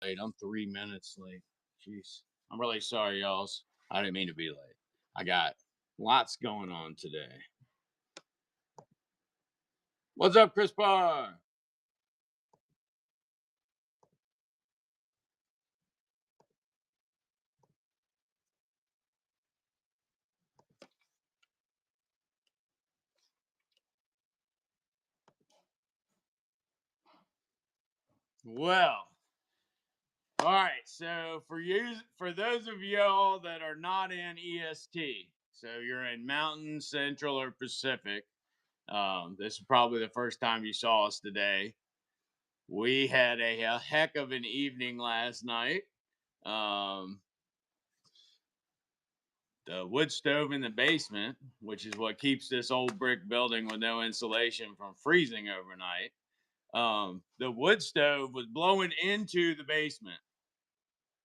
late. I'm 3 minutes late. Jeez. I'm really sorry, y'all. I didn't mean to be late. I got lots going on today. What's up, Chris Barr? Well, all right. So for those of y'all that are not in EST, so you're in Mountain, Central, or Pacific. This is probably the first time you saw us today. We had a heck of an evening last night. Um, the wood stove in the basement, which is what keeps this old brick building with no insulation from freezing overnight. The wood stove was blowing into the basement,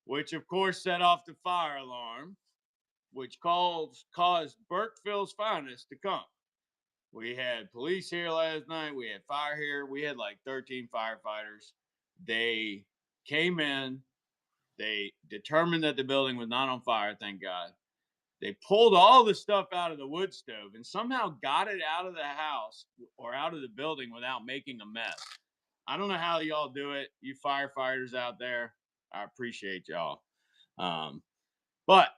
which of course set off the fire alarm, which caused Burkeville's finest to come. We had police here last night. We had fire here. We had like 13 firefighters. They came in. They determined that the building was not on fire, thank God. They pulled all the stuff out of the wood stove and somehow got it out of the house or out of the building without making a mess. I don't know how y'all do it, you firefighters out there. I appreciate y'all. But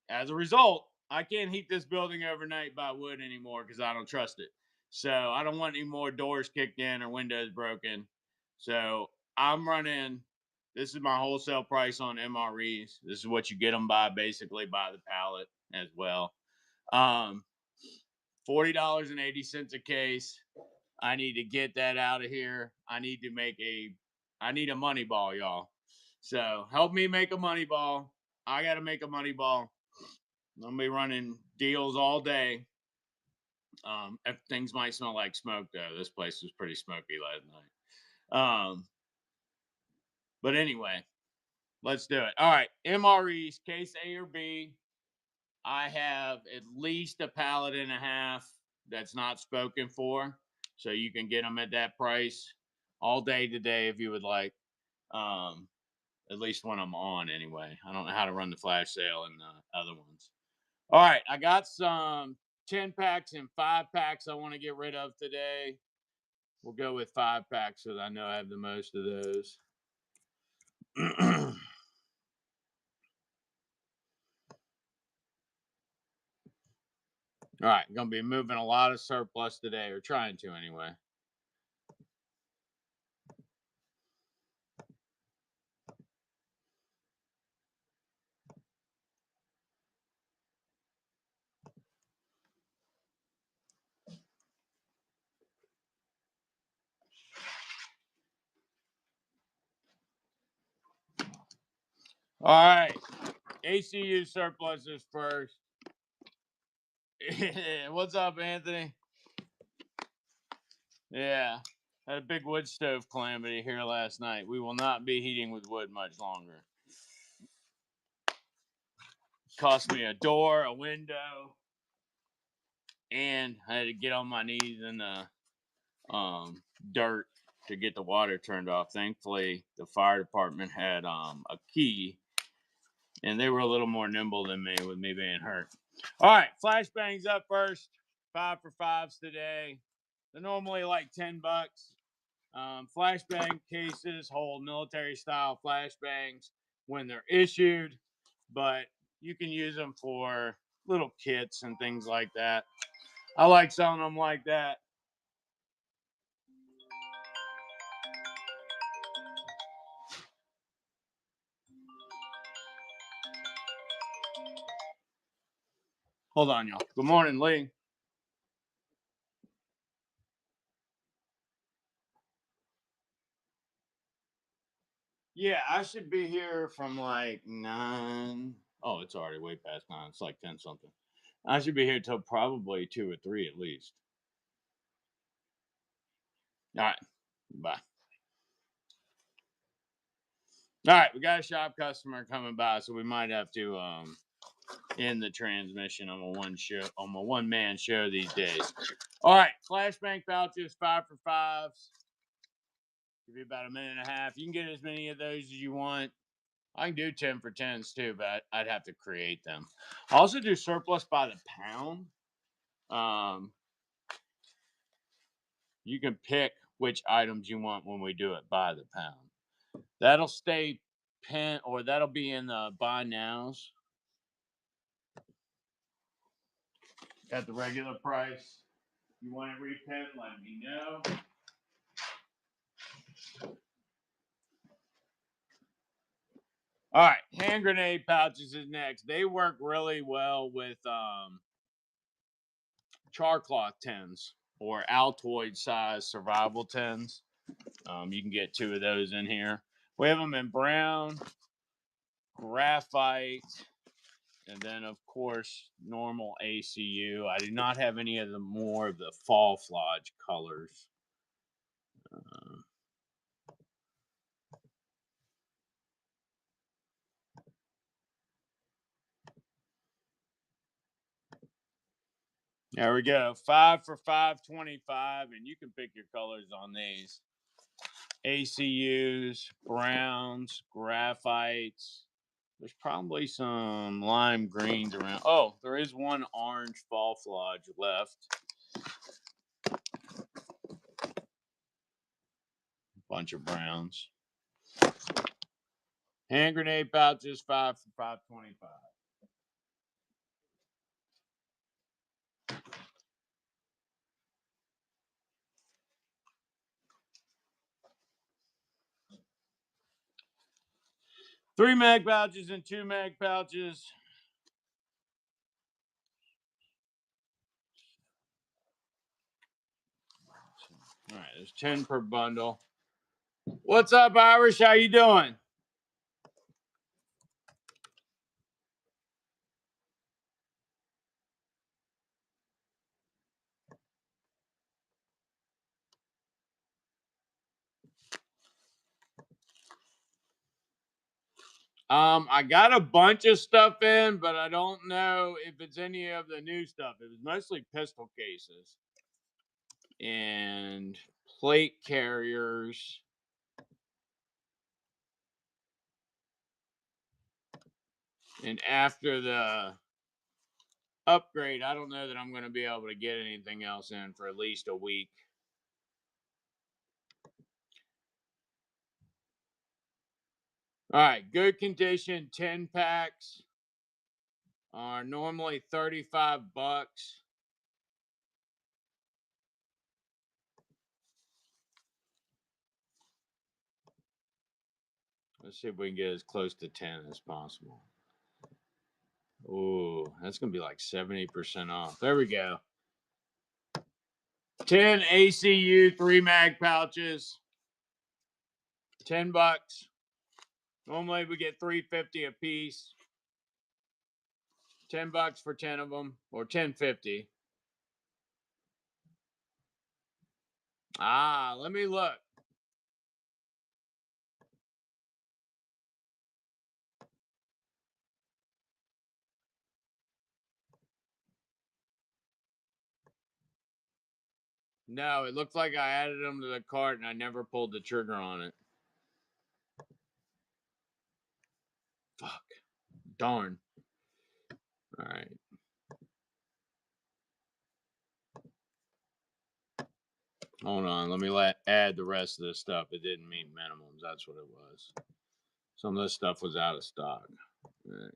as a result, I can't heat this building overnight by wood anymore because I don't trust it. So I don't want any more doors kicked in or windows broken. So I'm running. This is my wholesale price on MREs. This is what you get them by, basically by the pallet as well. Um, $40.80 a case. I need to get that out of here. I need a money ball, y'all. So help me make a money ball. I got to make a money ball. I'm gonna be running deals all day. Things might smell like smoke though. This place was pretty smoky last night. But anyway, let's do it. All right, MREs, case A or B. I have at least a pallet and a half that's not spoken for, so you can get them at that price all day today if you would like. Um, at least when I'm on, anyway. I don't know how to run the flash sale and the other ones. All right, I got some 10 packs and 5 packs I want to get rid of today. We'll go with 5 packs because I know I have the most of those. All right, going to be moving a lot of surplus today, or trying to anyway. All right, ACU surplus is first. What's up, Anthony? Yeah, had a big wood stove calamity here last night. We will not be heating with wood much longer. Cost me a door, a window, and I had to get on my knees in the dirt to get the water turned off. Thankfully, the fire department had a key, and they were a little more nimble than me with me being hurt. All right, flashbangs up first. 5 for 5s today. They're normally like $10. Flashbang cases hold military style flashbangs when they're issued, but you can use them for little kits and things like that. I like selling them like that. Hold on, y'all. Good morning, Lee. Yeah, I should be here from like 9. Oh, it's already way past 9. It's like 10 something. I should be here till probably 2 or 3 at least. All right. Bye. All right, we got a shop customer coming by, so we might have to end the transmission on a one man show these days. All right, flashbang pouches, 5 for 5s. Give you about a minute and a half. You can get as many of those as you want. I can do 10 for 10s too, but I'd have to create them. I also do surplus by the pound. Um, you can pick which items you want when we do it by the pound. That'll stay pinned, or that'll be in the buy nows at the regular price. If you want it repinned, let me know. All right, hand grenade pouches is next. They work really well with char cloth tins or Altoid size survival tins. You can get 2 of those in here. We have them in brown, graphite, and then of course normal ACU. I do not have any of the more of the fall flodge colors. There we go. 5 for $5.25, and you can pick your colors on these. ACUs, browns, graphites. There's probably some lime greens around. Oh, there is one orange fall flodge left. Bunch of browns. Hand grenade pouches, 5 for $5.25. Three mag pouches and 2 mag pouches. All right, there's 10 per bundle. What's up, Irish? How you doing? I got a bunch of stuff in, but I don't know if it's any of the new stuff. It was mostly pistol cases and plate carriers. And after the upgrade, I don't know that I'm going to be able to get anything else in for at least a week. All right, good condition 10 packs are normally $35. Let's see if we can get as close to 10 as possible. Ooh, that's going to be like 70% off. There we go. 10 ACU 3 mag pouches. $10. Normally we get $3.50 a piece. $10 for 10 of them, or $10.50. Let me look. No, it looks like I added them to the cart and I never pulled the trigger on it. Fuck. Darn. All right. Hold on. Let me add the rest of this stuff. It didn't meet minimums. That's what it was. Some of this stuff was out of stock. All right.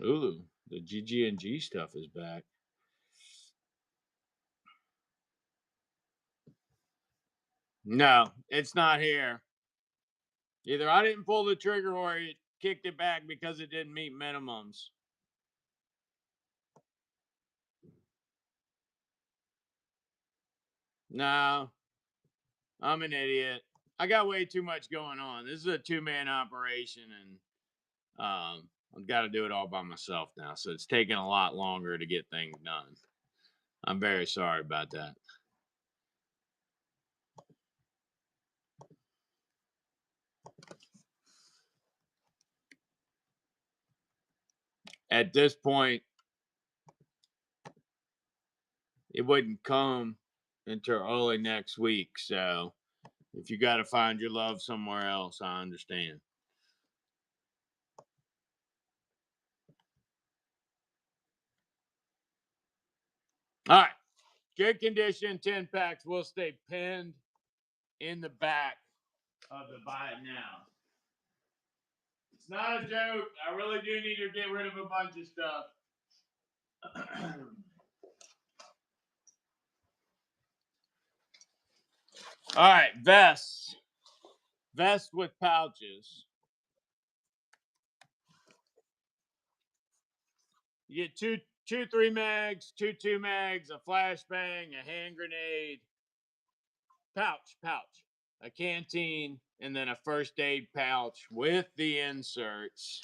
Ooh, the GG&G stuff is back. No, it's not here. Either I didn't pull the trigger or it kicked it back because it didn't meet minimums. No, I'm an idiot. I got way too much going on. This is a 2-man operation, and I've got to do it all by myself now. So it's taking a lot longer to get things done. I'm very sorry about that. at this point, it wouldn't come until early next week. So if you got to find your love somewhere else, I understand. All right. Good condition, 10 packs will stay pinned in the back of the Buy It Now. It's not a joke. I really do need to get rid of a bunch of stuff. All right, vests. Vest with pouches. You get two 3 mags, two 2 mags, a flashbang, a hand grenade, pouch, a canteen, and then a first aid pouch with the inserts.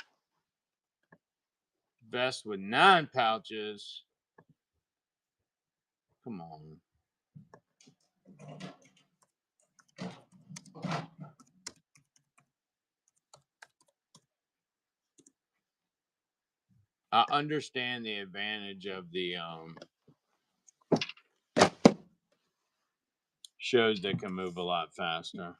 Vest with 9 pouches. Come on. I understand the advantage of the shows that can move a lot faster.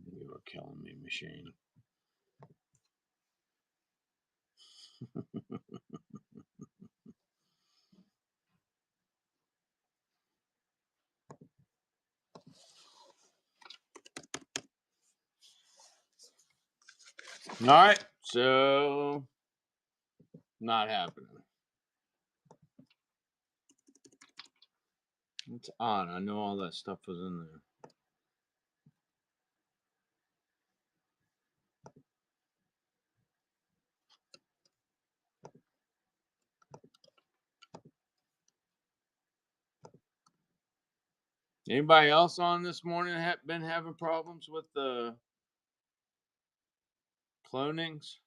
You were killing me, machine. All right, so not happening. It's odd. I know all that stuff was in there. Anybody else on this morning been having problems with the clonings?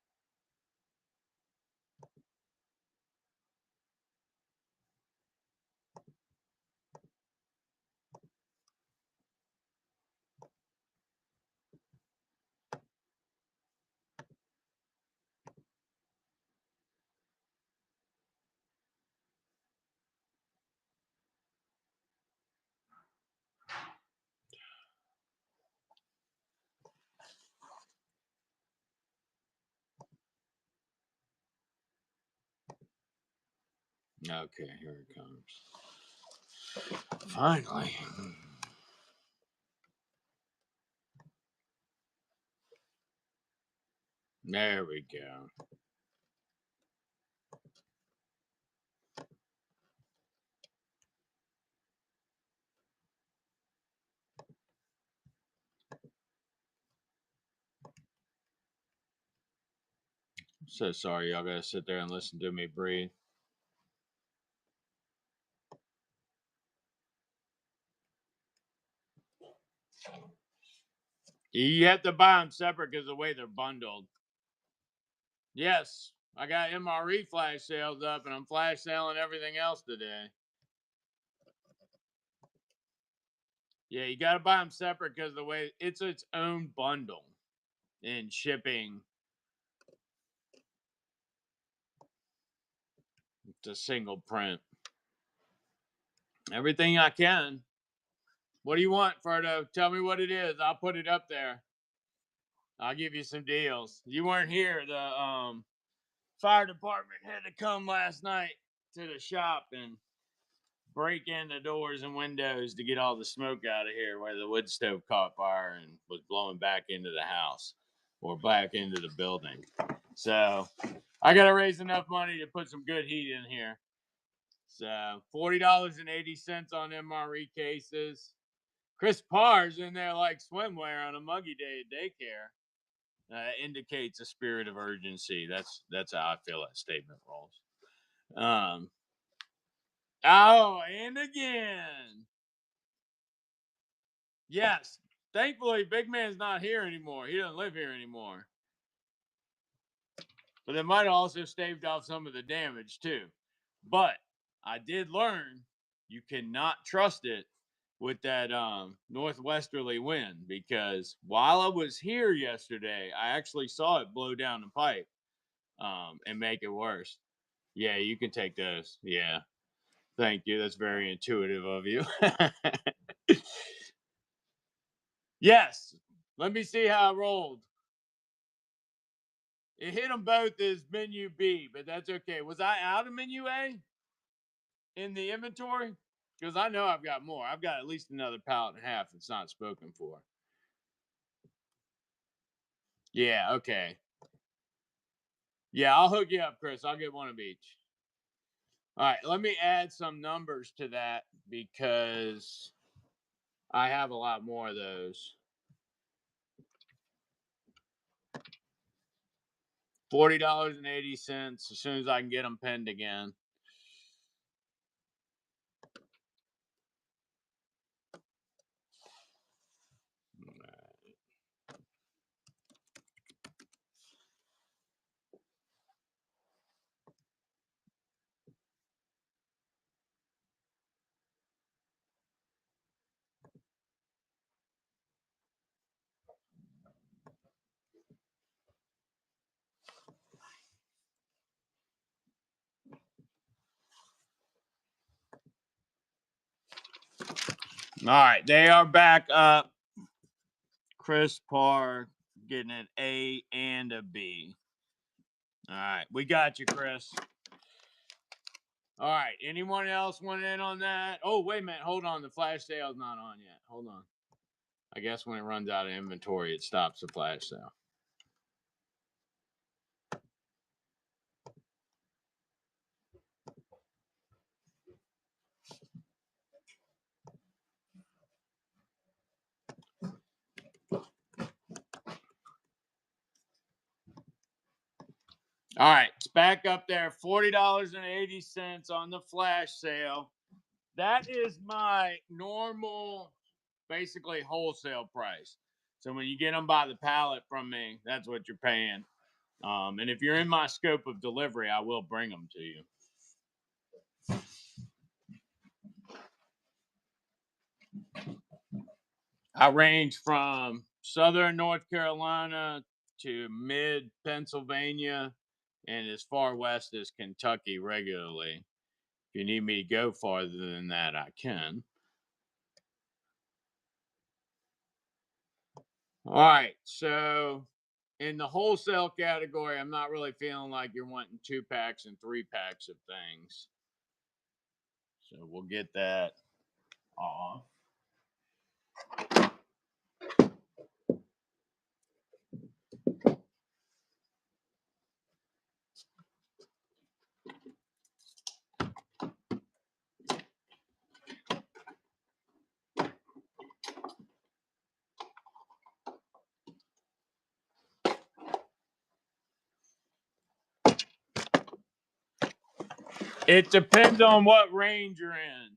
Okay, here it comes. Finally. There we go. So sorry, y'all gotta sit there and listen to me breathe. You have to buy them separate because of the way they're bundled. Yes, I got MRE flash sales up and I'm flash selling everything else today. Yeah, you got to buy them separate because of the way it's its own bundle and shipping. It's a single print. Everything I can. What do you want, Ferdo? Tell me what it is. I'll put it up there. I'll give you some deals. You weren't here. The fire department had to come last night to the shop and break in the doors and windows to get all the smoke out of here where the wood stove caught fire and was blowing back into the house or back into the building. So I got to raise enough money to put some good heat in here. So $40.80 on MRE cases. Chris Parr's in there like swimwear on a muggy day at daycare. Indicates a spirit of urgency. That's how I feel that statement rolls. Oh, and again. Yes. Thankfully, Big Man's not here anymore. He doesn't live here anymore. But they might have also staved off some of the damage too. But I did learn you cannot trust it with that northwesterly wind, because while I was here yesterday, I actually saw it blow down the pipe and make it worse. Yeah, you can take those. Yeah. Thank you. That's very intuitive of you. Yes. Let me see how I rolled. It hit them both as menu B, but that's okay. Was I out of menu A in the inventory? Because I know I've got more. I've got at least another pallet and a half that's not spoken for. Yeah, okay. Yeah, I'll hook you up, Chris. I'll get one of each. All right, let me add some numbers to that because I have a lot more of those. $40.80 as soon as I can get them pinned again. All right, they are back up. Chris Parr getting an A and a B. All right, we got you, Chris. All right, anyone else want in on that? Oh, wait a minute. Hold on. The flash sale's not on yet. Hold on. I guess when it runs out of inventory, it stops the flash sale. All right, it's back up there. $40.80 on the flash sale. That is my normal, basically wholesale price. So when you get them by the pallet from me, that's what you're paying. And if you're in my scope of delivery, I will bring them to you. I range from southern North Carolina to mid Pennsylvania and as far west as Kentucky regularly. If you need me to go farther than that, I can. All right. So in the wholesale category, I'm not really feeling like you're wanting 2-packs and 3-packs of things. So we'll get that off. It depends on what range you're in.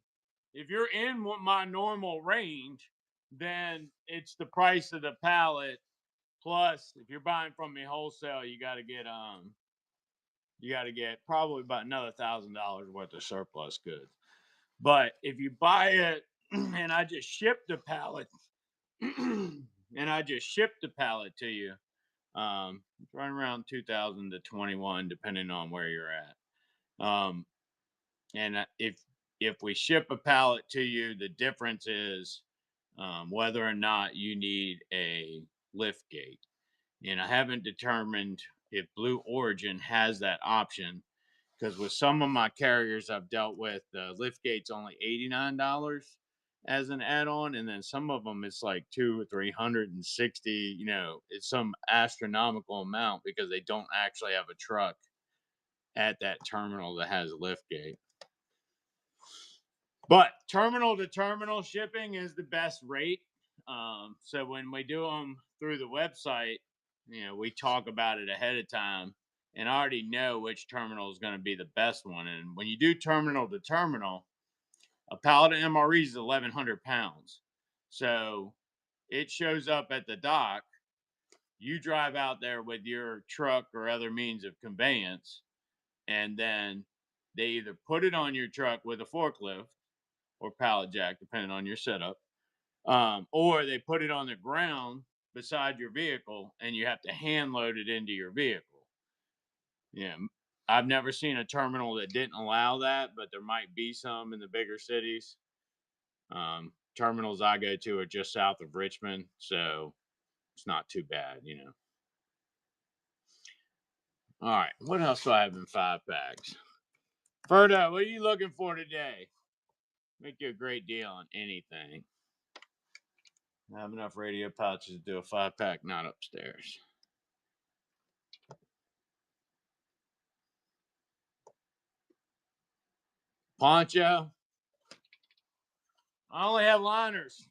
If you're in my normal range, then it's the price of the pallet. Plus, if you're buying from me wholesale, you got to get probably about another $1,000 worth of surplus goods. But if you buy it and I just ship the pallet, to you, it's right around 2,000 to 21, depending on where you're at. And if we ship a pallet to you, the difference is whether or not you need a lift gate. And I haven't determined if Blue Origin has that option, because with some of my carriers I've dealt with, the lift gate's only $89 as an add-on, and then some of them it's like $200 or $360. It's some astronomical amount because they don't actually have a truck at that terminal that has a lift gate. But terminal to terminal shipping is the best rate. So when we do them through the website, we talk about it ahead of time, and I already know which terminal is going to be the best one. And when you do terminal to terminal, a pallet of MREs is 1,100 pounds. So it shows up at the dock You drive out there with your truck or other means of conveyance, and then they either put it on your truck with a forklift or pallet jack, depending on your setup, or they put it on the ground beside your vehicle, and you have to hand load it into your vehicle. Yeah, I've never seen a terminal that didn't allow that, but there might be some in the bigger cities. Terminals I go to are just south of Richmond, so it's not too bad, you know. All right, what else do I have in 5-packs? Ferdo, what are you looking for today? Make you a great deal on anything. I have enough radio pouches to do a 5-pack, not upstairs. Poncho. I only have liners.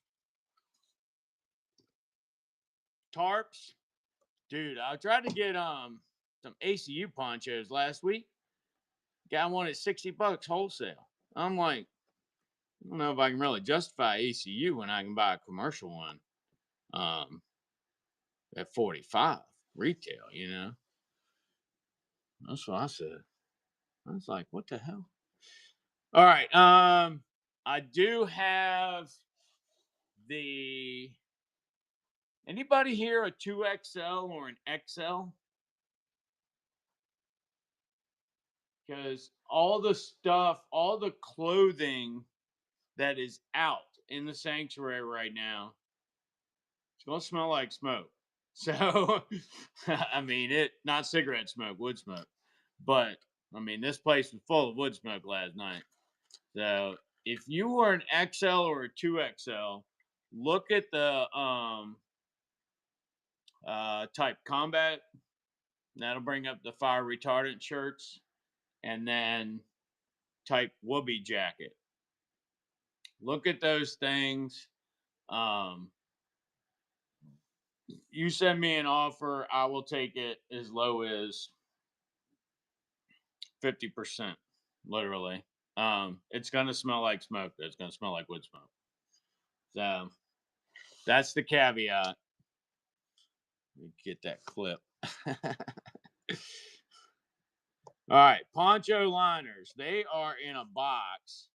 Tarps. Dude, I tried to get some ACU ponchos last week. Guy wanted $60 wholesale. I'm like, I don't know if I can really justify ACU when I can buy a commercial one at 45 retail, you know. That's what I said. I was like, what the hell? All right. I do have the anybody here a 2XL or an XL? Because all the stuff, all the clothing that is out in the sanctuary right now, it's gonna smell like smoke. So I mean it not cigarette smoke, wood smoke. But I mean this place was full of wood smoke last night. So if you were an XL or a 2XL, look at the type combat. That'll bring up the fire retardant shirts, and then type whoopee jacket. Look at those things. You send me an offer, I will take it as low as 50%, literally. It's gonna smell like smoke. It's gonna smell like wood smoke. So that's the caveat. Let me get that clip. All right, poncho liners. They are in a box,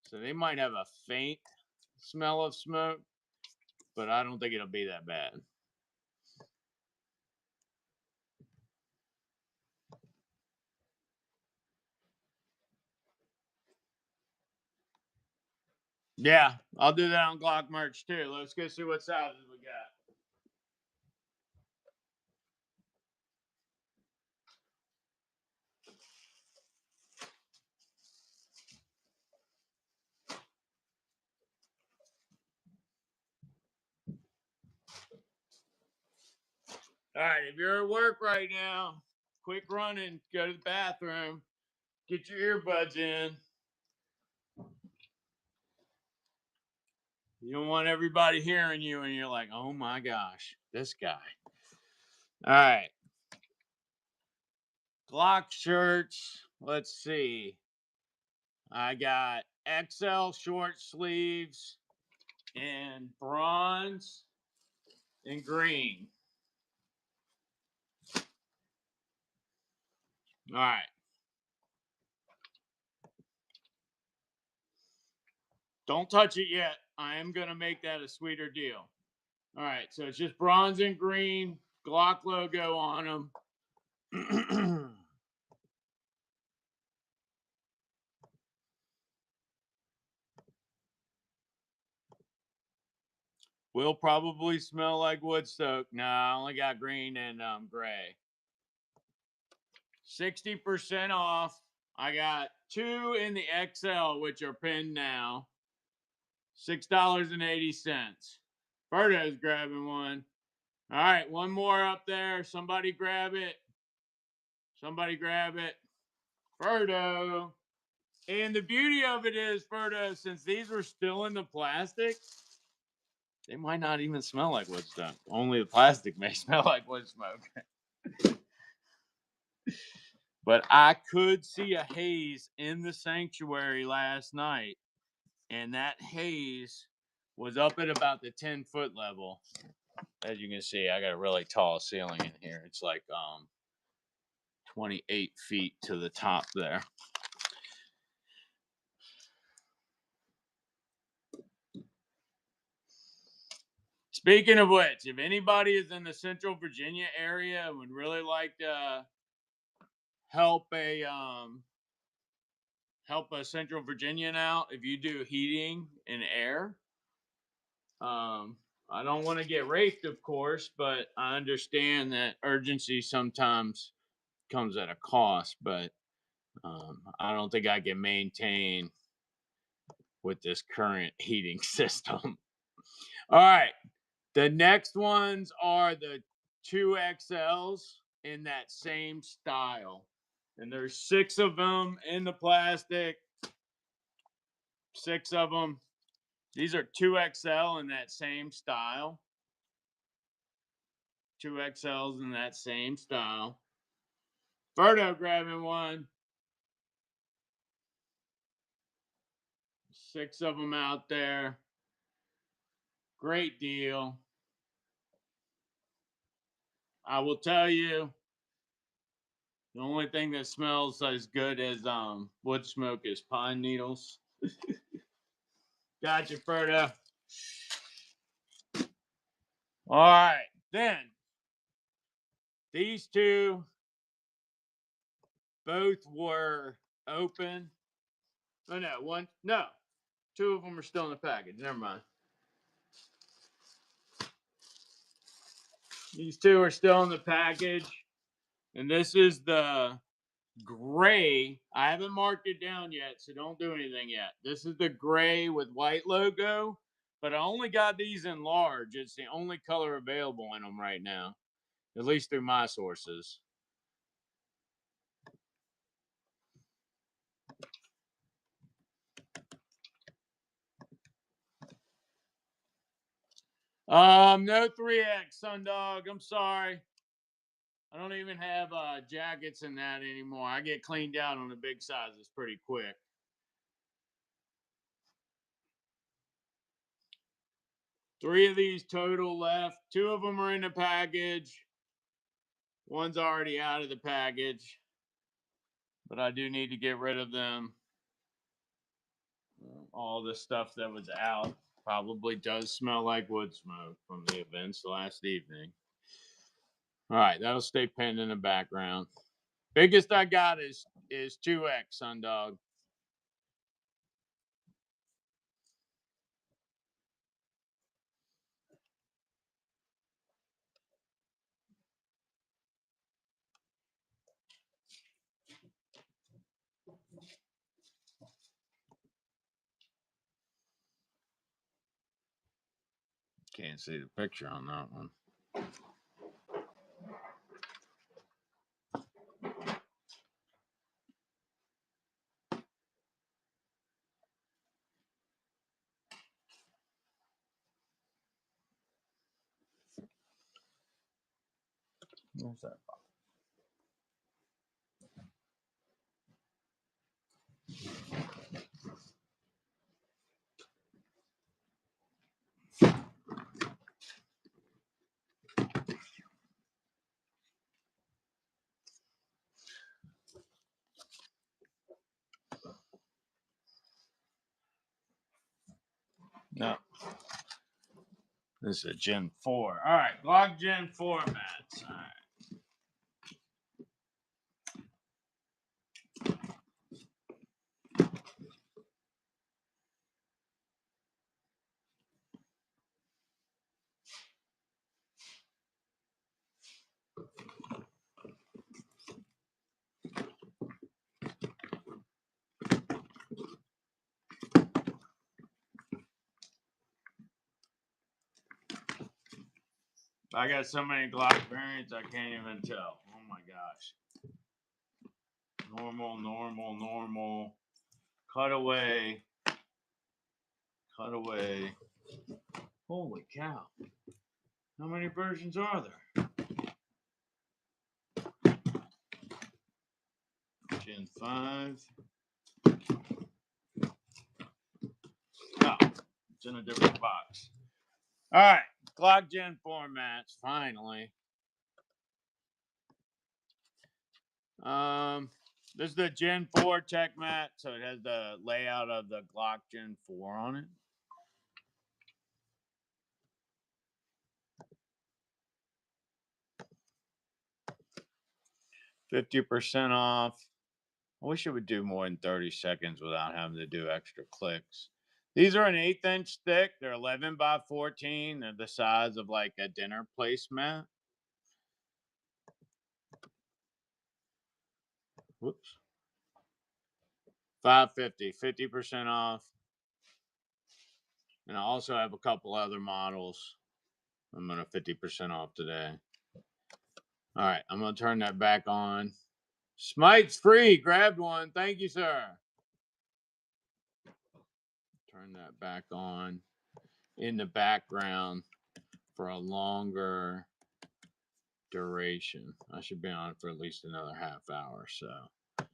so they might have a faint smell of smoke, but I don't think it'll be that bad. Yeah, I'll do that on Glock merch too. Let's go see what sizes we got. All right, if you're at work right now, quick running, go to the bathroom, get your earbuds in. You don't want everybody hearing you and you're like, oh my gosh, this guy. All right. Glock shirts. Let's see. I got XL short sleeves in bronze and green. All right. Don't touch it yet. I am going to make that a sweeter deal. All right. So it's just bronze and green, Glock logo on them. Will probably smell like Woodstock. No, I only got green and gray. 60% off. I got 2 in the XL, which are pinned now. $6.80. Ferdo's grabbing one. All right, one more up there. Somebody grab it. Somebody grab it. Ferdo. And the beauty of it is, Ferdo, since these were still in the plastic, they might not even smell like wood smoke. Only the plastic may smell like wood smoke. But I could see a haze in the sanctuary last night, and that haze was up at about the 10-foot level. as you can see, I got a really tall ceiling in here. It's like 28 feet to the top there. Speaking of which, if anybody is in the Central Virginia area and would really like to help a Central Virginian out, if you do heating and air, I don't want to get raped, of course, but I understand that urgency sometimes comes at a cost. But I don't think I can maintain with this current heating system. All right. The next ones are the 2XLs in that same style. And there's 6 of them in the plastic. 6 of them. These are 2XL in that same style. 2XLs in that same style. Ferdo grabbing one. 6 of them out there. Great deal. I will tell you, the only thing that smells as good as wood smoke is pine needles. Gotcha, Ferdo. All right, then these two both were open. Oh no, 2 of them are still in the package. Never mind. These 2 are still in the package, and this is the gray. I haven't marked it down yet, so don't do anything yet. This is the gray with white logo, but I only got these in large. It's the only color available in them right now, at least through my sources. No 3X, Sundog. I'm sorry. I don't even have jackets in that anymore. I get cleaned out on the big sizes pretty quick. Three of these total left. 2 of them are in the package. One's already out of the package, but I do need to get rid of them. All the stuff that was out probably does smell like wood smoke from the events last evening. All right, that'll stay pinned in the background. Biggest I got is 2X, Sundog. Can't see the picture on that one. Where's that box? No. This is a Gen 4. All right, Glock Gen 4 mats. All right. I got so many Glock variants, I can't even tell. Oh my gosh. Normal, normal, normal. Cutaway. Cutaway. Holy cow. How many versions are there? Gen 5. Oh, it's in a different box. All right. Glock Gen formats, finally. This is the Gen 4 tech mat, so it has the layout of the Glock Gen 4 on it. $50% off. I wish it would do more than 30 seconds without having to do extra clicks. These are an 1/8" thick. They're 11 by 14. They're the size of like a dinner placemat. Whoops. $5.50, 50% off. And I also have a couple other models. I'm going to 50% off today. All right, I'm going to turn that back on. Smite's free. Grabbed one. Thank you, sir. Turn that back on in the background for a longer duration. I should be on for at least another half hour. So, all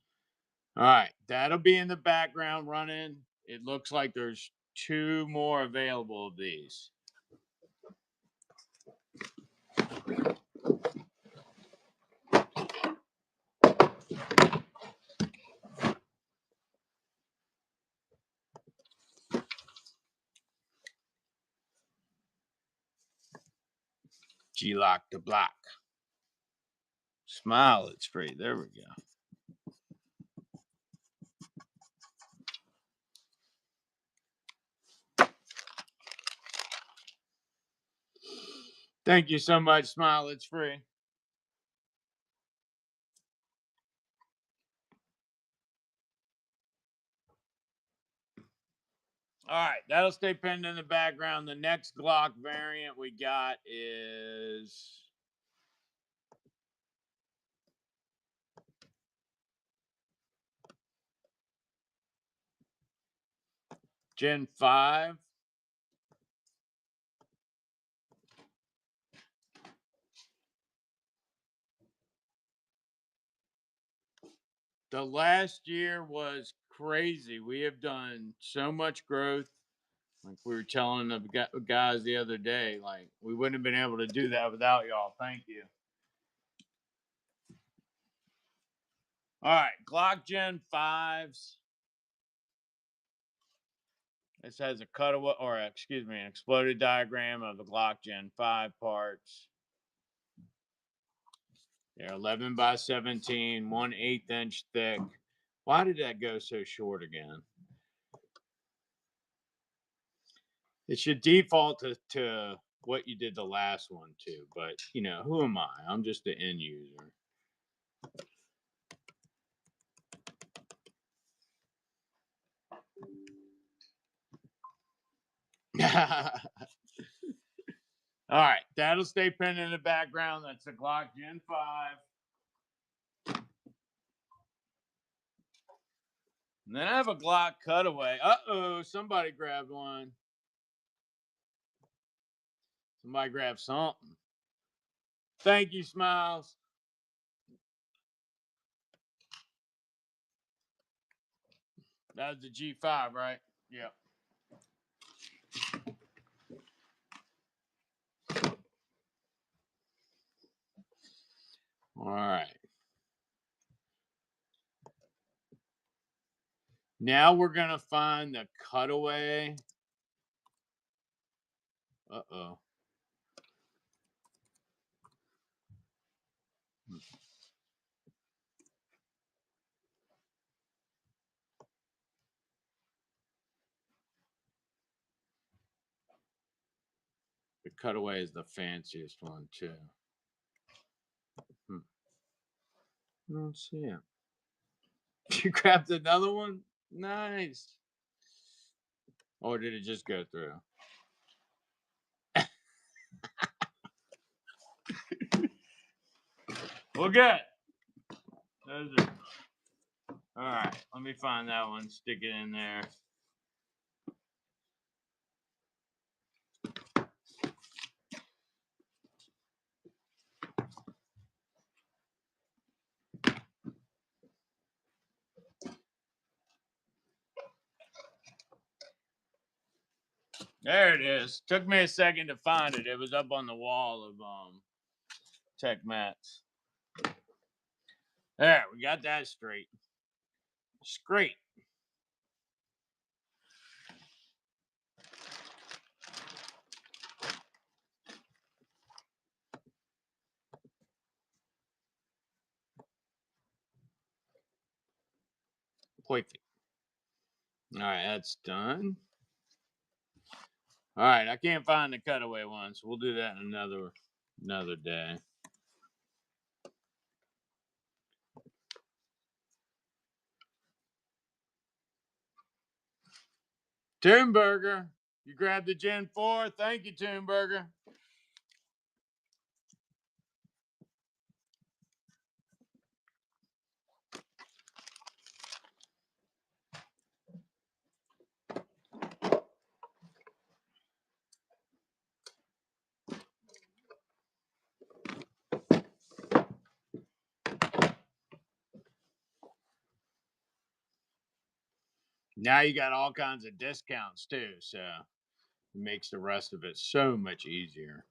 right, that'll be in the background running. It looks like there's 2 more available of these. G-Lock the block. Smile, it's free. There we go. Thank you so much, Smile, it's free. All right, that'll stay pinned in the background. The next Glock variant we got is Gen 5. The last year was crazy. We have done so much growth. Like we were telling the guys the other day, like we wouldn't have been able to do that without y'all. Thank you. All right, Glock Gen 5s. This has a cutaway, or excuse me, an exploded diagram of the Glock Gen 5 parts. They're 11 by 17, 1/8" thick. Why did that go so short again? It should default to what you did the last one too, but you know, who am I? I'm just the end user. All right, that'll stay pinned in the background. That's the Glock Gen 5. And then I have a Glock cutaway. Uh-oh, somebody grabbed one. Somebody grabbed something. Thank you, Smiles. That was the G5, right? Yeah. All right. Now we're going to find the cutaway. Uh-oh. The cutaway is the fanciest one, too. I don't see it. You grabbed another one? Nice. Or did it just go through? Well, good. Those are... All right, let me find that one. Stick it in there. There it is. Took me a second to find it. It was up on the wall of tech mats. There, we got that straight. Straight. Perfect. All right, that's done. All right, I can't find the cutaway one, so we'll do that another day. Toonburger, you grabbed the Gen 4. Thank you, Toonburger. Now you got all kinds of discounts too, so it makes the rest of it so much easier.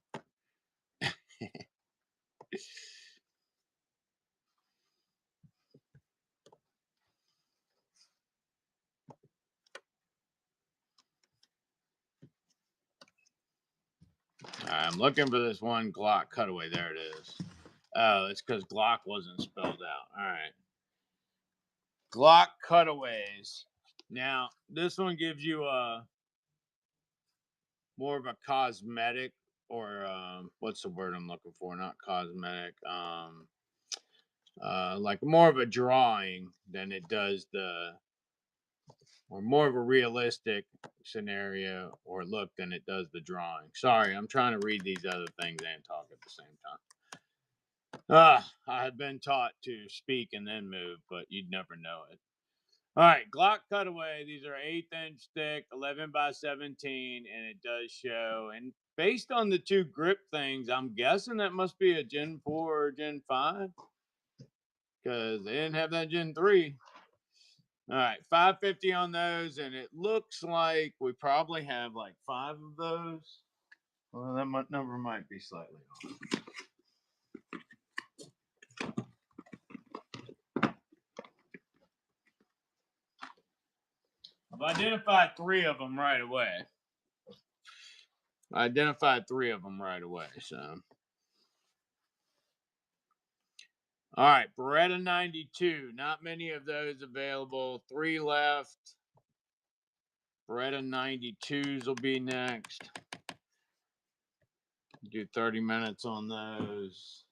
I'm looking for this one Glock cutaway. There it is. Oh, it's because Glock wasn't spelled out. All right. Glock cutaways. Now, this one gives you more of a cosmetic, or what's the word I'm looking for? Not cosmetic. Like more of a drawing than it does or more of a realistic scenario or look than it does the drawing. Sorry, I'm trying to read these other things and talk at the same time. I have been taught to speak and then move, but you'd never know it. All right, Glock cutaway. These are 1/8" thick, 11x17, and it does show. And based on the two grip things, I'm guessing that must be a Gen 4 or Gen 5 because they didn't have that Gen 3. All right, $550 on those, and it looks like we probably have like 5 of those. Well, that number might be slightly off. I've identified 3 of them right away. So. All right, Beretta 92. Not many of those available. 3 left. Beretta 92s will be next. Do 30 minutes on those.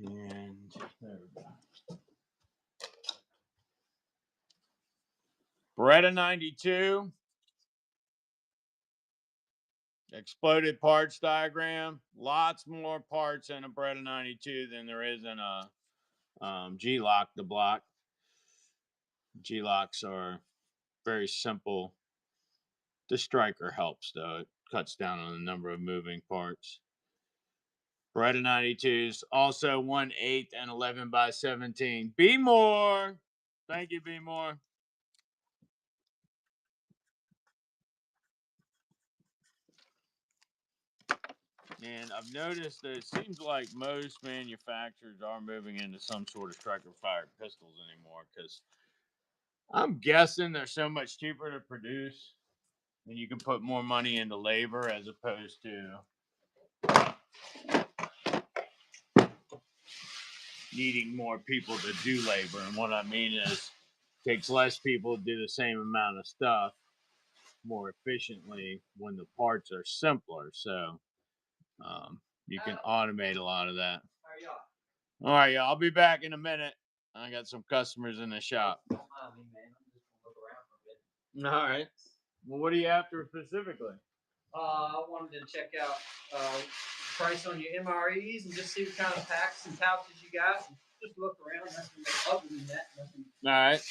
And there we go. Beretta 92. Exploded parts diagram. Lots more parts in a Beretta 92 than there is in a G-Lock, the block. G-Locks are very simple. The striker helps, though. It cuts down on the number of moving parts. Beretta 92s, also 1/8 and 11x17. Be more. Thank you, Be more. And I've noticed that it seems like most manufacturers are moving into some sort of striker-fired pistols anymore because I'm guessing they're so much cheaper to produce and you can put more money into labor as opposed to needing more people to do labor. And what I mean is it takes less people to do the same amount of stuff more efficiently when the parts are simpler. So you can automate a lot of that. All right, y'all. I'll be back in a minute. I got some customers in the shop. All right. Well, what are you after specifically? I wanted to check out price on your MREs and just see what kind of packs and pouches you got. And just look around. Nothing other than that. Nothing. All right.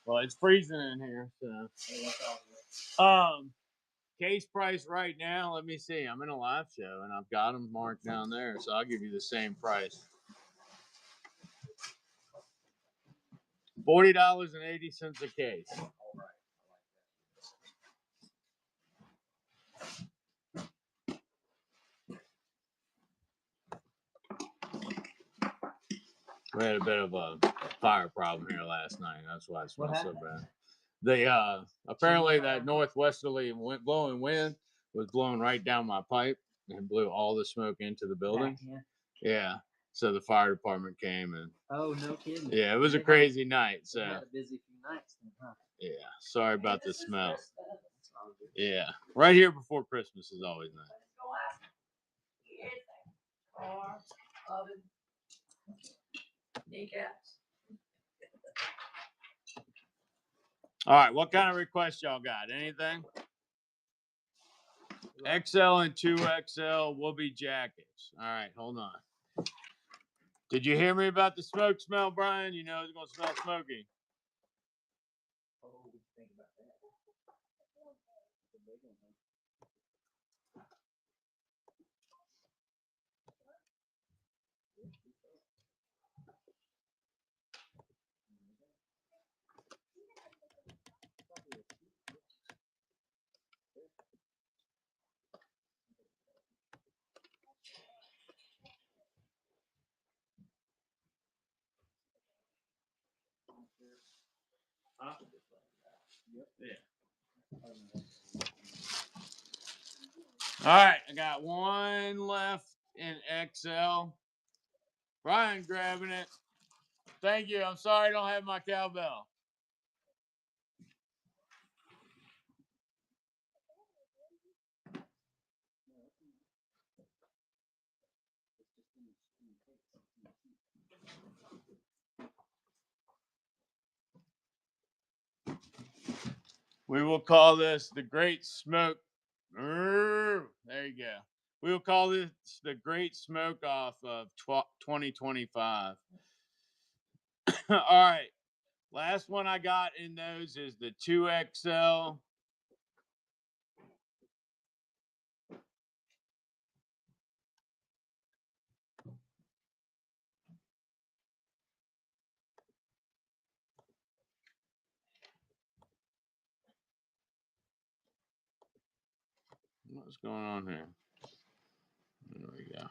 Well, it's freezing in here, so. Case price right now. Let me see. I'm in a live show and I've got them marked down there, so I'll give you the same price. $40.80 a case. We had a bit of a fire problem here last night. That's why it smells so bad. They apparently that northwesterly blowing wind was blowing right down my pipe and blew all the smoke into the building. Yeah. So the fire department came and. Oh, no kidding. Yeah, it was a crazy night. So. Had a busy few nights then, huh? Yeah. Sorry about the smell. Yeah. Right here before Christmas is always nice. Car, oven, kneecaps. All right, what kind of requests y'all got? Anything? XL and 2XL will be jackets. All right, hold on. Did you hear me about the smoke smell, Brian? You know it's going to smell smoky. Oh, think about that. Huh? Yeah. All right, I got one left in XL. Brian grabbing it. Thank you. I'm sorry I don't have my cowbell. We will call this the Great Smoke. There you go. We will call this the Great Smoke Off of 2025. All right. Last one I got in those is the 2XL. What's going on here? There we go.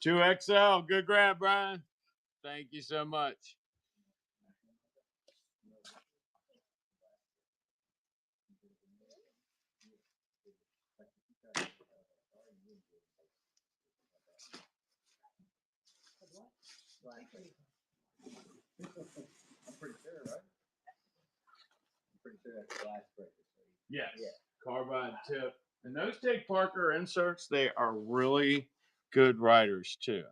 Two XL, good grab, Brian. Thank you so much. I'm pretty sure, right? I'm pretty sure that's glass breaker. Yes. Yeah. Carbide tip. And those take Parker inserts, they are really good riders too.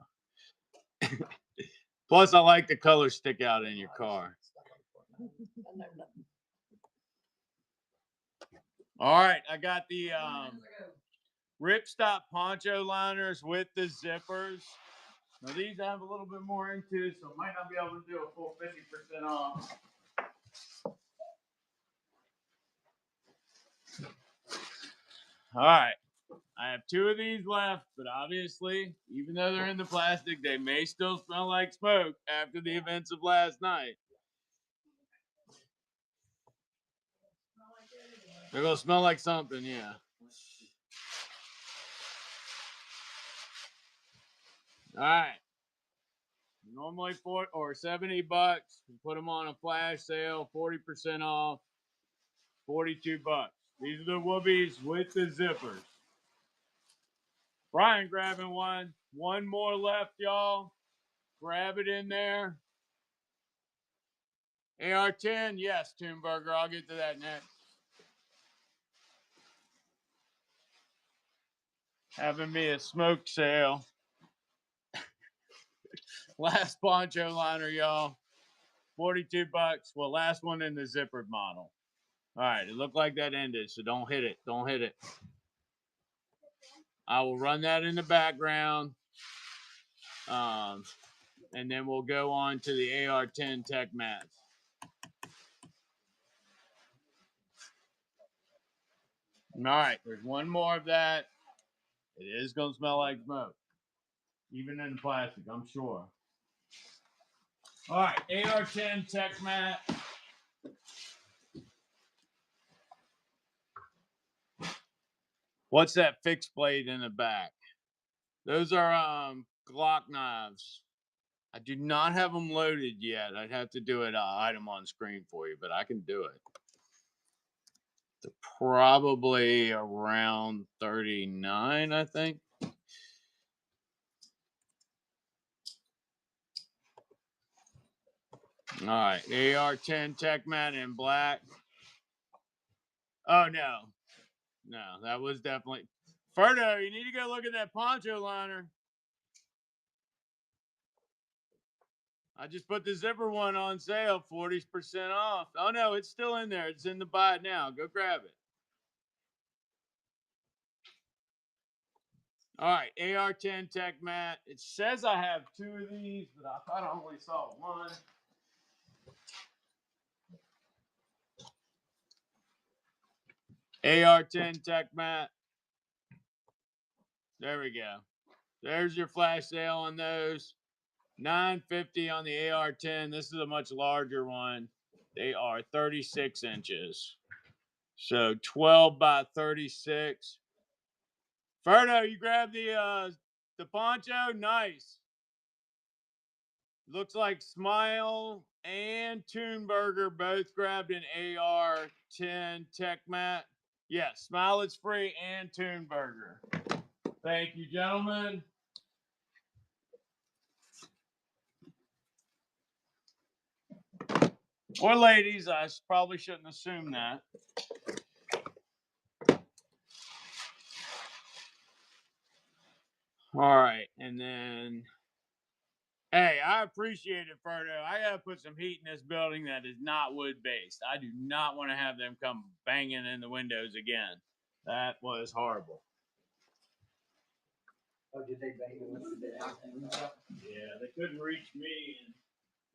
Plus, I like the colors stick out in your car. All right, I got the ripstop poncho liners with the zippers. Now these I have a little bit more into, so I might not be able to do a full 50% off. All right, I have two of these left, but obviously, even though they're in the plastic, they may still smell like smoke after the events of last night. They're gonna smell like something, yeah. All right. Normally $40 or $70. You put them on a flash sale, 40% off, $42. These are the Whoopies with the zippers. Brian grabbing one. One more left, y'all. Grab it in there. AR-10, yes, Toonburger. I'll get to that next. Having me a smoke sale. Last poncho liner, y'all. $42. Well, last one in the zippered model. All right, it looked like that ended, so don't hit it. Don't hit it. I will run that in the background. And then we'll go on to the AR-10 Tech mats. All right, there's one more of that. It is going to smell like smoke, even in the plastic, I'm sure. All right, AR-10 Tech mat. What's that fixed blade in the back? Those are Glock knives. I do not have them loaded yet. I'd have to do it item on screen for you, but I can do it. They're probably around 39, I think. All right, AR-10 TechMat in black. Oh no, that was definitely Ferdo. You need to go look at that poncho liner. I just put the zipper one on sale, 40% off. Oh no, it's still in there. It's in the buy it now. Go grab it. All right, AR-10 TechMat. It says I have 2 of these, but I thought I only saw 1. AR-10 TechMat. There we go. There's your flash sale on those. $9.50 on the AR-10. This is a much larger one. They are 36 inches. So 12 by 36. Ferdo, you grab the poncho? Nice. Looks like Smile and Toonburger both grabbed an AR-10 TechMat. Yeah, Smile is free and Toonburger. Thank you, gentlemen. Or ladies, I probably shouldn't assume that. All right, and then, hey, I appreciate it, Ferdo. I gotta put some heat in this building that is not wood-based. I do not want to have them come banging in the windows again. That was horrible. Oh, did they bang the window down? Yeah, they couldn't reach me, and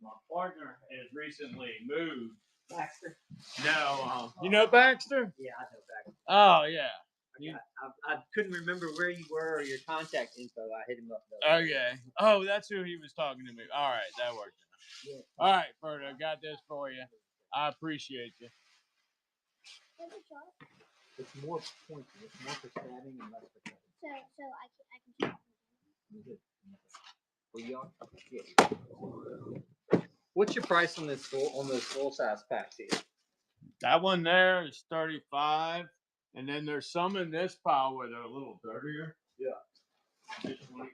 my partner has recently moved. Baxter? No, you know Baxter? Yeah, I know Baxter. Oh, yeah. I couldn't remember where you were or your contact info. I hit him up though. Okay. Oh, that's who he was talking to me. All right, that worked. Yeah. All right, Ferdo, got this for you. I appreciate you. It's more pointy. It's more for stabbing and less for cutting. So I can. Well, you What's your price on this on those full size packs here? That one there is 35, and then there's some in this pile where they're a little dirtier. Yeah. Just $25.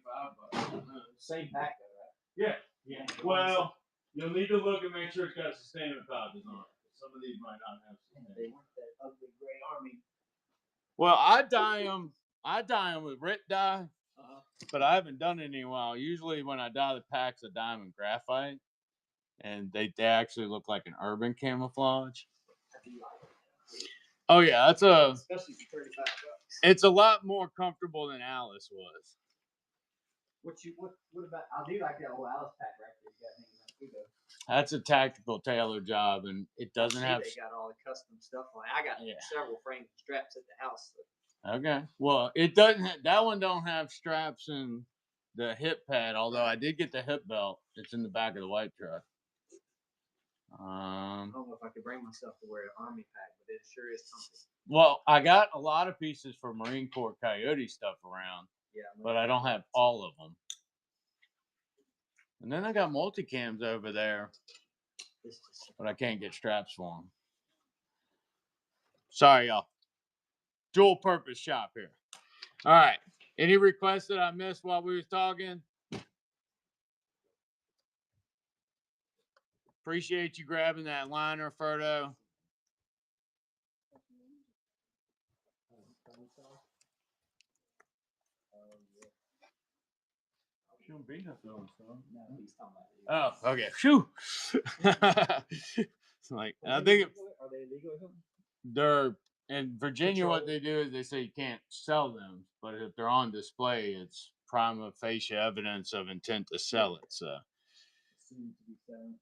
Same pack though, right? Yeah. Yeah. Well, you'll need to look and make sure it's got sustainment pouches on it. Some of these might not have sustainment. They want that ugly gray army. Well, I dye them with Rit dye, but I haven't done it in a while. Usually when I dye the packs, I dye them in graphite, and they actually look like an urban camouflage. Oh yeah, especially for $35. It's a lot more comfortable than Alice was. What about? I do like that old Alice pack right there. You got hanging up too, though. That's a tactical tailor job, and it doesn't have. They got all the custom stuff on it. I got several frames and straps at the house. So. Okay, well, it doesn't. That one don't have straps and the hip pad. Although I did get the hip belt. It's in the back of the white truck. I don't know if I could bring myself to wear an army pack, but it sure is comfy. Well, I got a lot of pieces for Marine Corps Coyote stuff around. Yeah, but I don't have all of them. And then I got multicams over there, but I can't get straps for them. Sorry, y'all. Dual purpose shop here. All right. Any requests that I missed while we was talking? Appreciate you grabbing that liner, Ferdo. Shouldn't be nothing on some. No, he's talking about Oh, okay. Phew. It's like I think are they illegal or something? They're in Virginia. What they do is they say you can't sell them, but if they're on display, it's prima facie evidence of intent to sell it. So,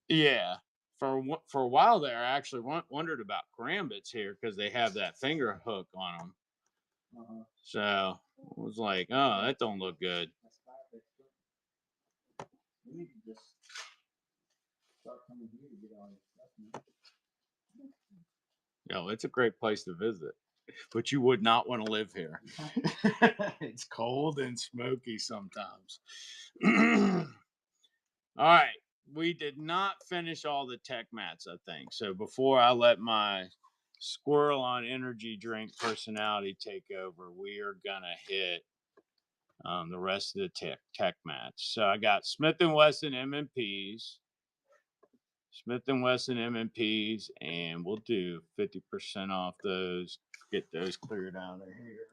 yeah. For a while there, I actually wondered about Grambits here because they have that finger hook on them. So I was like, oh, that don't look good. We need to just start coming here to get all your stuff. Yo, it's a great place to visit. but you would not want to live here. It's cold and smoky sometimes. All right. We did not finish all the tech mats, I think. So before I let my squirrel on energy drink personality take over, we are going to hit the rest of the tech mats. So I got Smith & Wesson M&Ps. Smith & Wesson M&Ps, and we'll do 50% off those. Get those cleared out of here.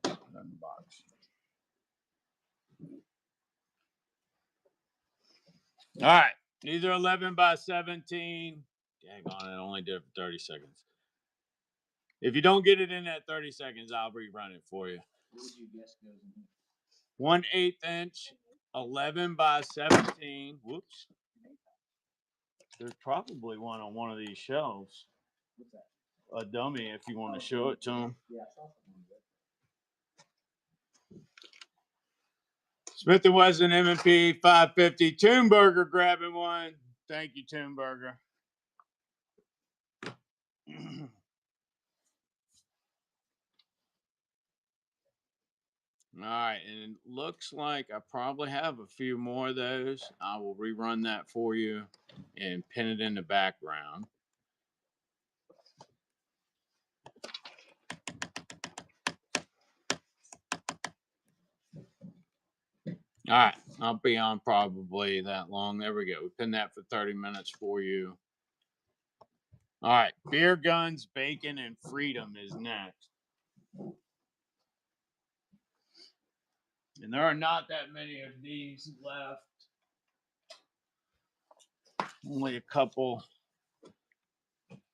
Unbox. All right, these are 11 by 17. Dang on, it only did it for 30 seconds. If you don't get it in that 30 seconds, I'll rerun it for you. What would you guess goes in 1/8 inch, 11 by 17. Whoops. There's probably one on one of these shelves. What's that? A dummy, if you want to show it to them. Yeah, I saw something good. Smith & Wesson M&P 550. Toonberger grabbing one. Thank you, Toonberger. All right, and it looks like I probably have a few more of those. I will rerun that for you and pin it in the background. All right, I'll be on probably that long. There we go. We pinned that for 30 minutes for you. All right, beer, guns, bacon, and freedom is next. And there are not that many of these left. Only a couple.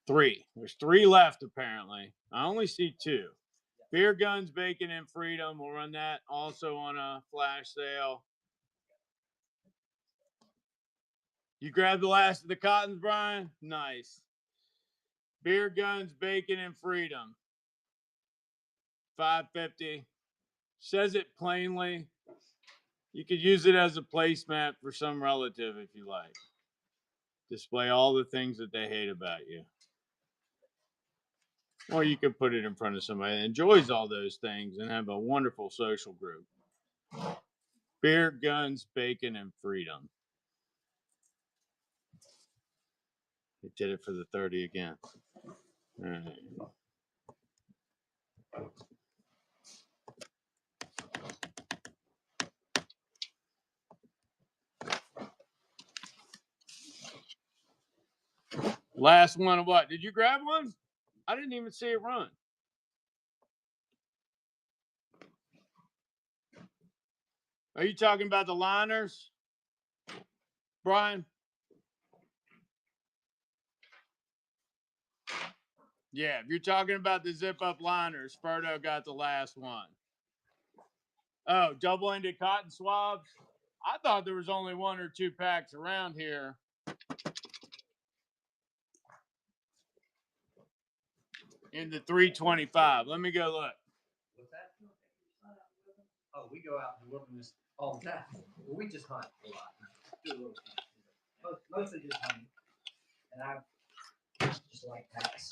3. There's 3 left, apparently. I only see 2. Beer, guns, bacon, and freedom. We'll run that also on a flash sale. You grabbed the last of the cottons, Brian? Nice. Beer, guns, bacon, and freedom. $5.50. Says it plainly. You could use it as a placemat for some relative if you like. Display all the things that they hate about you. Or you could put it in front of somebody that enjoys all those things and have a wonderful social group. Beer, guns, bacon, and freedom. It did it for the 30 again. All right. Last one of what? Did you grab one? I didn't even see it run. Are you talking about the liners, Brian? Yeah, if you're talking about the zip-up liners, Ferdo got the last one. Oh, double-ended cotton swabs? I thought there was only 1 or 2 packs around here. In the 325. Let me go look. What's that? Oh, we go out in the wilderness all the time. Well, we just hunt a lot. Do a little hunting. Mostly just hunting. And I just like packs.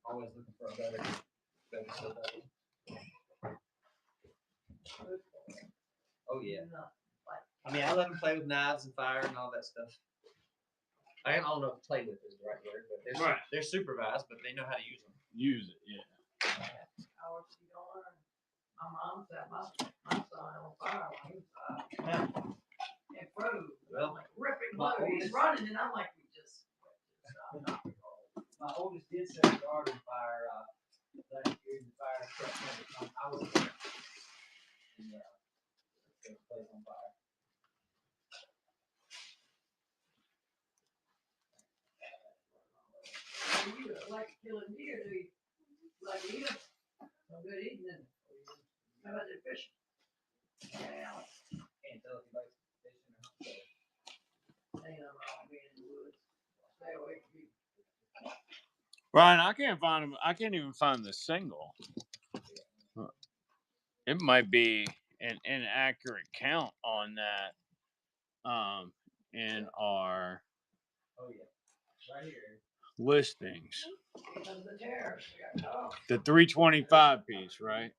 Always looking for a better survey. Oh yeah. I mean, I let them play with knives and fire and all that stuff. I don't know if play with is the right word, but they're supervised, but they know how to use them. Use it, yeah. My mom said my son on fire when he was 5. And Frodo, Well, like ripping blow. He's running, and I'm like, we just. My oldest did set the yard on fire last year. The fire truck never come. I was there. And the place on fire. You like killing deer, do you? Like eat them? No good eating them. How about the fishing? Yeah. Can't tell if he likes fishing or not. Ain't nothing wrong with being in the woods. Stay away from people. Brian, I can't find them. I can't even find the single. It might be an inaccurate count on that. In our. Oh yeah, right here. listings. Because of the tariffs, they got tough. The 325 piece, right?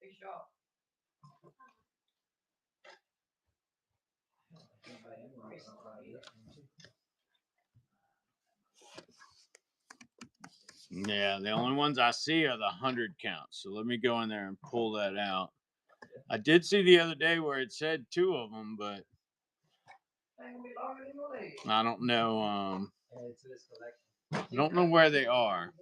Big shop. Yeah, the only ones I see are the 100 counts. So let me go in there and pull that out. I did see the other day where it said 2 of them, but I don't know. I don't know where they are.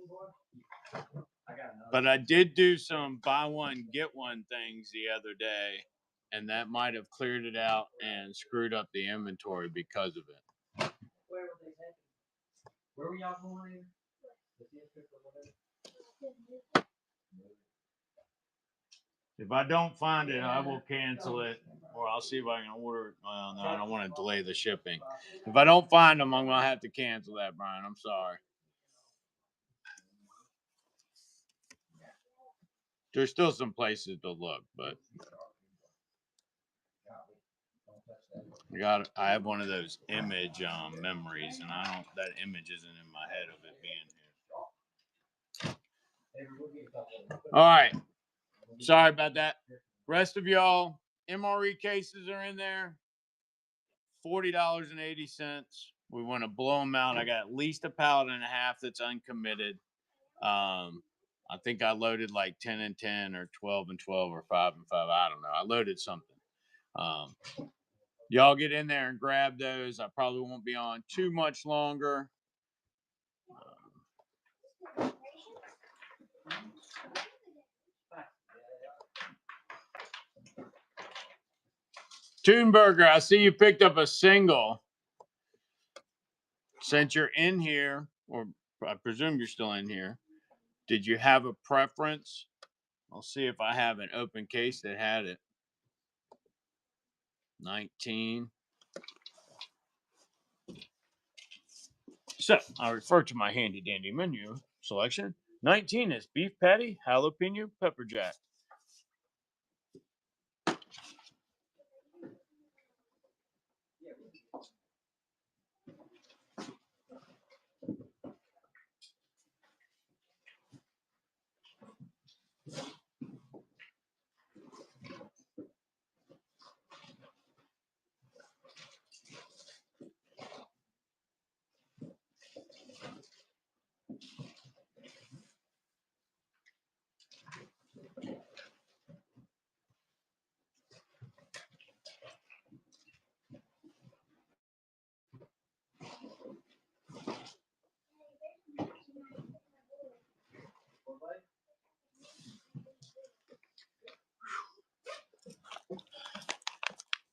But I did do some buy one get one things the other day, and that might have cleared it out and screwed up the inventory because of it. Where were they taking? Where were y'all going in? The district or whatever? If I don't find it, I will cancel it, or I'll see if I can order it. Well, no, I don't want to delay the shipping. If I don't find them, I'm going to have to cancel that, Brian. I'm sorry. There's still some places to look, but I have one of those image memories, and that image isn't in my head of it being here. All right. Sorry about that. Rest of y'all, MRE cases are in there. $40.80. We want to blow them out. I got at least a pallet and a half that's uncommitted. I think I loaded like 10 and 10 or 12 and 12 or 5 and 5. I don't know. I loaded something. Y'all get in there and grab those. I probably won't be on too much longer. Toonburger, I see you picked up a single. Since you're in here, or I presume you're still in here, did you have a preference? I'll see if I have an open case that had it. 19. So I refer to my handy dandy menu selection. 19 is beef patty, jalapeno, pepper jack.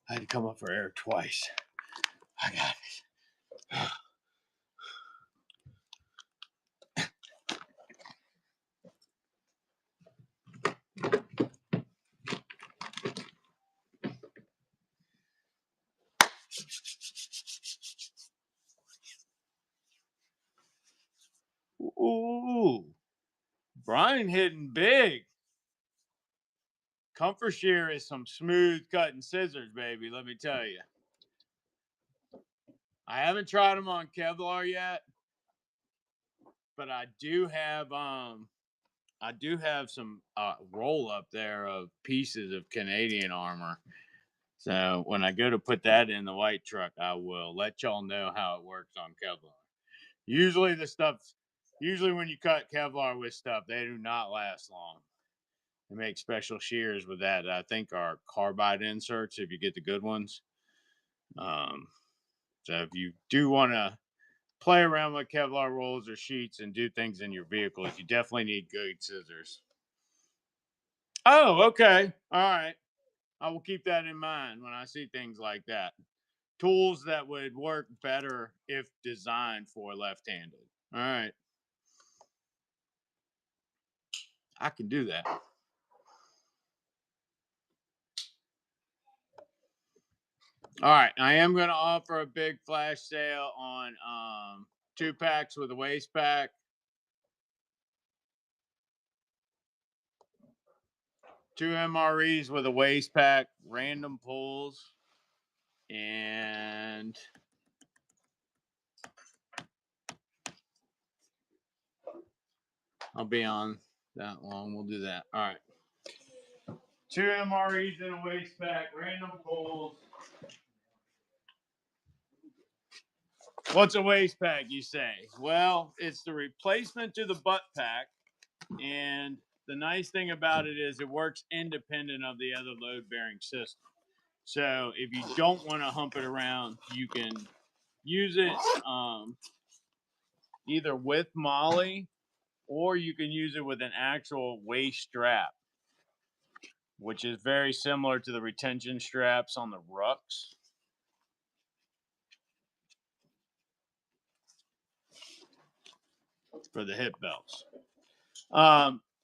I had to come up for air twice. I got it. Ooh, Brian hitting big. Comfort Shear is some smooth cutting scissors, baby. Let me tell you. I haven't tried them on Kevlar yet, but I do have some roll up there of pieces of Canadian armor. So when I go to put that in the white truck, I will let y'all know how it works on Kevlar. Usually when you cut Kevlar with stuff, they do not last long. They make special shears with that I think are carbide inserts if you get the good ones. So if you do want to play around with Kevlar rolls or sheets and do things in your vehicles, you definitely need good scissors. Oh, okay. All right. I will keep that in mind when I see things like that. Tools that would work better if designed for left-handed. All right. I can do that. All right. I am going to offer a big flash sale on 2 packs with a waist pack. 2 MREs with a waist pack, random pulls, and I'll be on that long. We'll do that. All right. 2 MREs in a waist pack, random pulls. What's a waist pack, you say? Well, it's the replacement to the butt pack. And the nice thing about it is it works independent of the other load-bearing system. So if you don't want to hump it around, you can use it either with Molly or you can use it with an actual waist strap, which is very similar to the retention straps on the rucks. For the hip belts.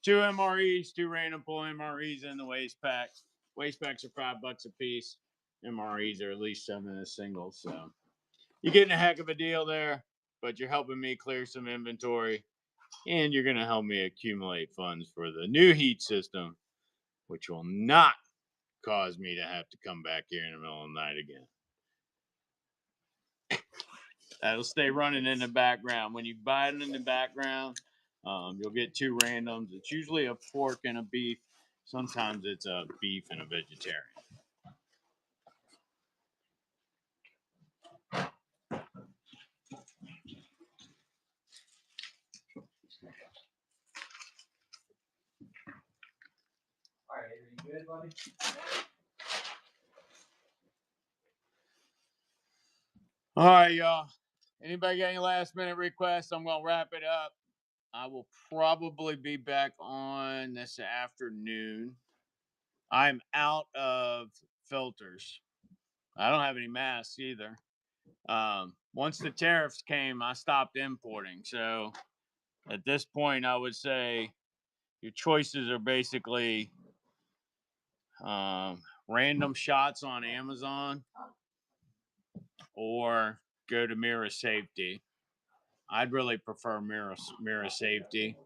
2 MREs, 2 random pull MREs in the waist pack. Waist packs are $5 a piece. MREs are at least 7 a single. So you're getting a heck of a deal there, but you're helping me clear some inventory, and you're going to help me accumulate funds for the new heat system, which will not cause me to have to come back here in the middle of the night again. That'll stay running in the background. When you buy it in the background, you'll get 2 randoms. It's usually a pork and a beef. Sometimes it's a beef and a vegetarian. All right, are you good, buddy? All right, y'all. Anybody got any last minute requests? I'm going to wrap it up. I will probably be back on this afternoon. I'm out of filters. I don't have any masks either. Once the tariffs came, I stopped importing. So at this point, I would say your choices are basically random shots on Amazon or go to Mirror Safety. I'd really prefer Mirror Safety.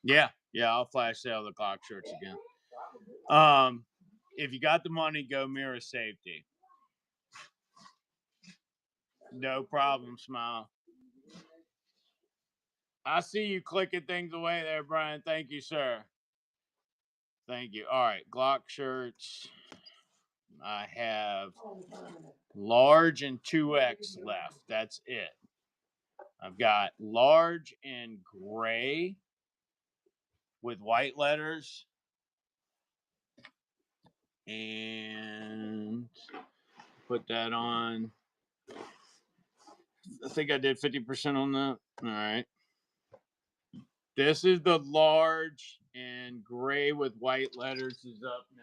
Yeah, I'll flash sale the clock shirts again. If you got the money, go Mirror Safety. No problem, Smile. I see you clicking things away there, Brian. Thank you, sir. Thank you. All right, Glock shirts. I have large and 2X left. That's it. I've got large and gray with white letters. And put that on. I think I did 50% on that. All right. This is the large and gray with white letters is up now.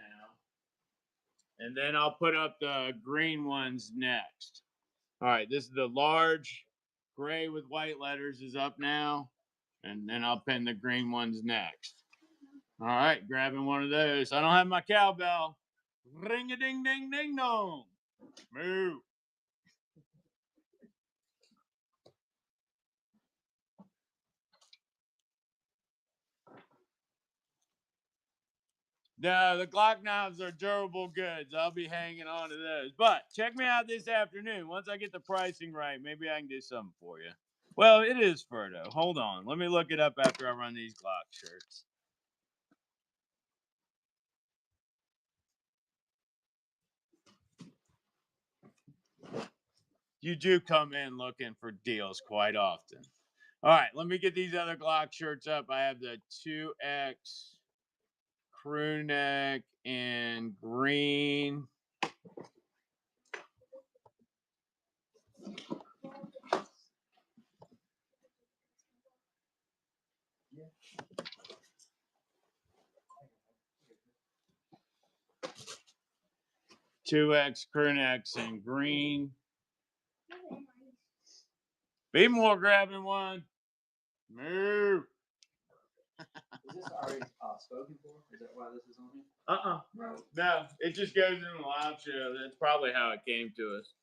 And then I'll put up the green ones next. All right. This is the large gray with white letters is up now. And then I'll pin the green ones next. All right. Grabbing one of those. I don't have my cowbell. Ring-a-ding-ding-ding-dong. Move. No, the Glock knives are durable goods. I'll be hanging on to those. But check me out this afternoon. Once I get the pricing right, maybe I can do something for you. Well, it is Furto. Hold on. Let me look it up after I run these Glock shirts. You do come in looking for deals quite often. All right, let me get these other Glock shirts up. I have the 2X crew neck in green. Two X crew necks in green. Be more grabbing one. Move. Is this already spoken for? Is that why this is on here? No, it just goes in the live show. That's probably how it came to us.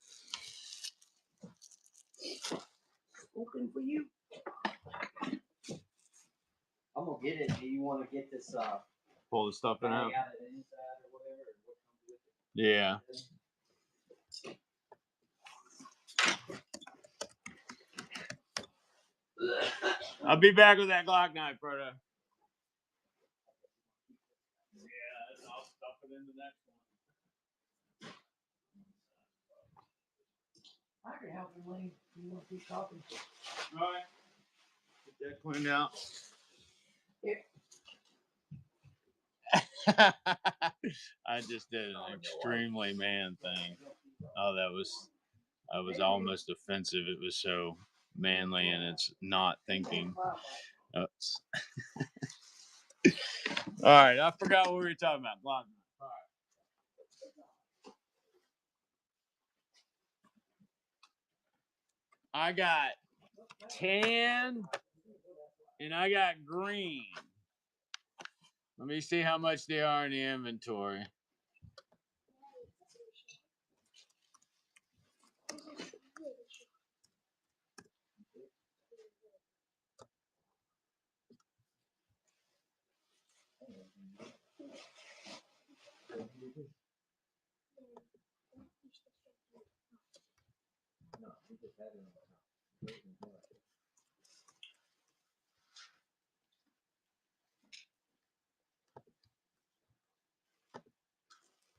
Spoken for you. I'm gonna get it. Do you want to get this Pull the stuffing out. out of the inside or whatever? Or what comes with it? Yeah. I'll be back with that Glock knife, Proto. Yeah, I'll stuff it in the next one. I can help you, Wayne. You want to keep talking? All right. Get that cleaned out. I just did an extremely man thing. Oh, that was almost offensive. It was so manly, and it's not thinking. All right, I forgot what we were talking about. Block. All right. I got tan and I got green. Let me see how much they are in the inventory.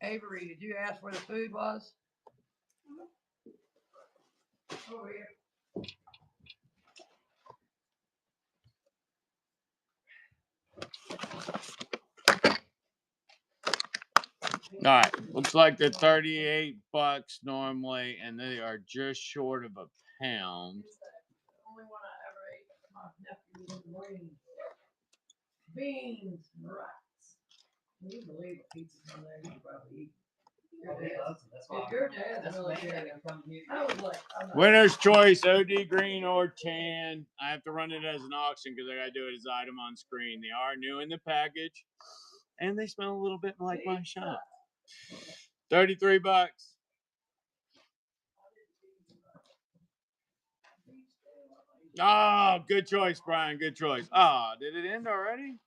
Avery, did you ask where the food was? Over here. All right, looks like they're $38 normally, and they are just short of a pound. The only one I ever ate, my nephew was in the Marines. Beans and rice. Can you believe what pizza's on there? You could probably eat. Your dad's really good. I was like, I'm not. Winner's choice, OD green or tan. I have to run it as an auction because I got to do it as item on screen. They are new in the package, and they smell a little bit like my shop. $33. Oh, good choice, Brian. Good choice. Oh, did it end already?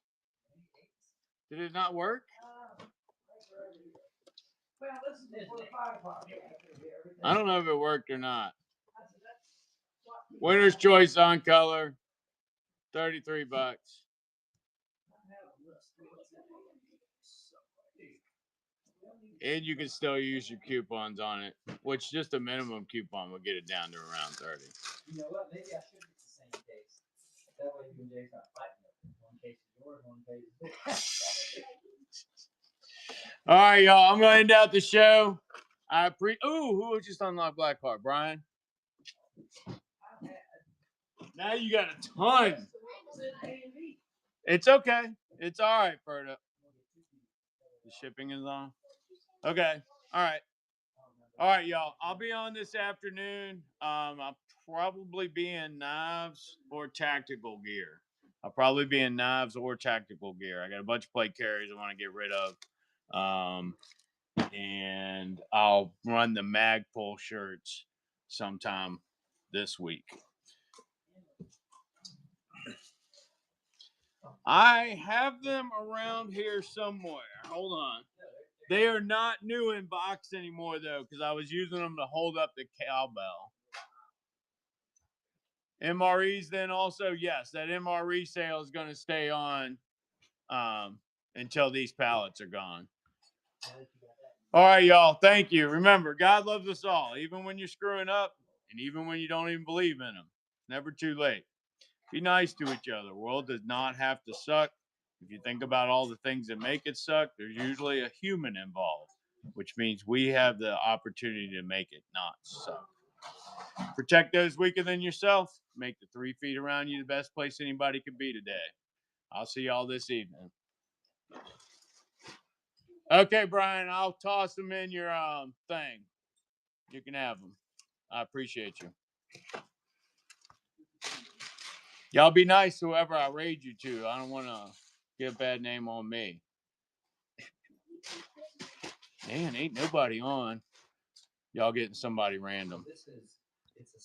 Did it not work? Well, this is before 5 o'clock. I don't know if it worked or not. Winner's choice on color, $33. And you can still use your coupons on it, which just a minimum coupon will get it down to around 30. You know what? Maybe I should get the same case. That way you and Jay's not fighting. One case is yours, one case is his. All right, y'all. I'm gonna end out the show. Who just unlocked Black Card? Brian. Now you got a ton. It's okay. It's all right, Ferda. The shipping is on. Okay. All right. All right, y'all. I'll be on this afternoon. I'll probably be in knives or tactical gear. I got a bunch of plate carriers I want to get rid of. And I'll run the Magpul shirts sometime this week. I have them around here somewhere. Hold on. They are not new in box anymore, though, because I was using them to hold up the cowbell. MREs then also, yes, that MRE sale is going to stay on until these pallets are gone. All right, y'all. Thank you. Remember, God loves us all, even when you're screwing up and even when you don't even believe in him. Never too late. Be nice to each other. The world does not have to suck. If you think about all the things that make it suck, there's usually a human involved, which means we have the opportunity to make it not suck. Protect those weaker than yourself. Make the 3 feet around you the best place anybody could be today. I'll see y'all this evening. Okay, Brian, I'll toss them in your thing. You can have them. I appreciate you. Y'all be nice to whoever I raid you to. I don't want to get a bad name on me. Man, ain't nobody on. Y'all getting somebody random. It's a